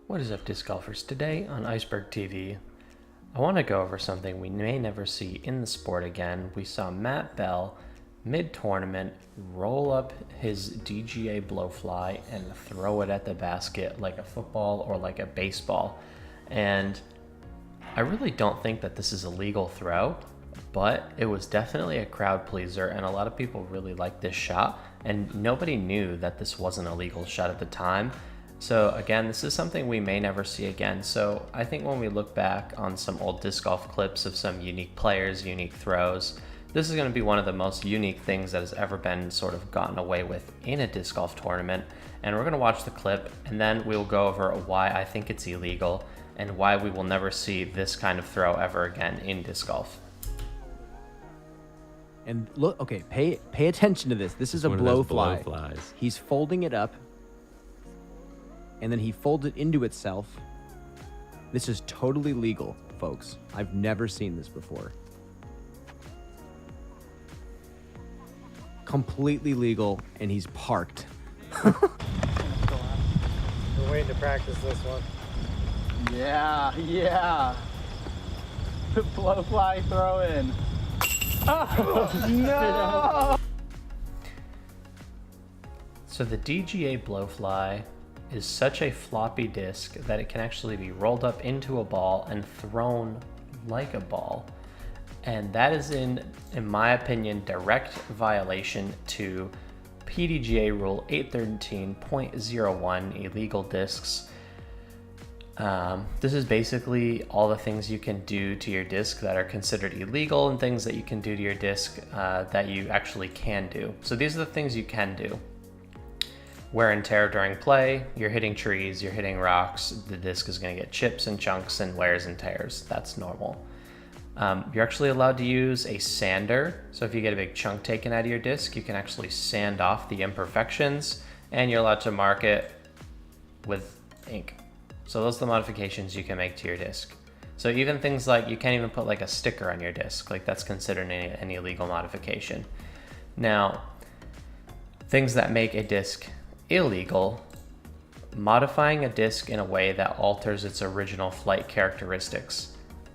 What is up, disc golfers? Today on Iceberg TV, I want to go over something we may never see in the sport again. We saw Matt Bell mid-tournament roll up his DGA blowfly and throw it at the basket like a football or like a baseball. And I really don't think that this is a legal throw, but it was definitely a crowd pleaser, and a lot of people really liked this shot, and nobody knew that this wasn't a legal shot at the time. So again, this is something we may never see again. So I think when we look back on some old disc golf clips of some unique players, unique throws, this is going to be one of the most unique things that has ever been sort of gotten away with in a disc golf tournament. And we're going to watch the clip, and then we'll go over why I think it's illegal and why we will never see this kind of throw ever again in disc golf. And look, okay, pay attention to this. This is a blowfly. He's folding it up, and then he folds it into itself. This is totally legal, folks. I've never seen this before. Completely legal, and he's parked. We're waiting to practice this one. Yeah. The blowfly throw in. Oh, no! So the DGA blowfly is such a floppy disc that it can actually be rolled up into a ball and thrown like a ball. And that is in my opinion, direct violation to PDGA Rule 813.01, illegal discs. This is basically all the things you can do to your disc that are considered illegal and things that you can do to your disc that you actually can do. So these are the things you can do. Wear and tear during play, you're hitting trees, you're hitting rocks, the disc is going to get chips and chunks and wears and tears. That's normal. You're actually allowed to use a sander. So if you get a big chunk taken out of your disc, you can actually sand off the imperfections, and you're allowed to mark it with ink. So those are the modifications you can make to your disc. So even things like, you can't even put like a sticker on your disc, like that's considered any illegal modification. Now, things that make a disc illegal: modifying a disc in a way that alters its original flight characteristics.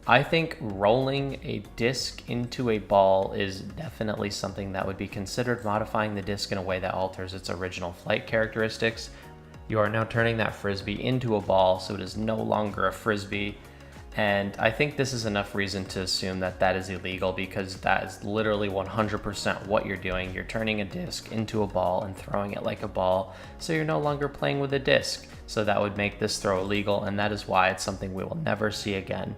I think rolling a disc into a ball is definitely something that would be considered modifying the disc in a way that alters its original flight characteristics. You are now turning that frisbee into a ball, so it is no longer a frisbee. And I think this is enough reason to assume that that is illegal, because that is literally 100% what you're doing. You're turning a disc into a ball and throwing it like a ball, so you're no longer playing with a disc. So that would make this throw illegal, and that is why it's something we will never see again.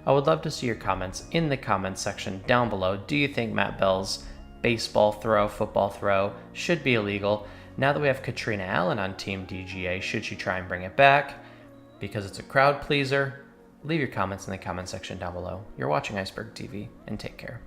I would love to see your comments in the comments section down below. Do you think Matt Bell's baseball throw, football throw should be illegal? Now that we have Katrina Allen on Team DGA, should she try and bring it back because it's a crowd pleaser? Leave your comments in the comment section down below. You're watching Iceberg TV, and take care.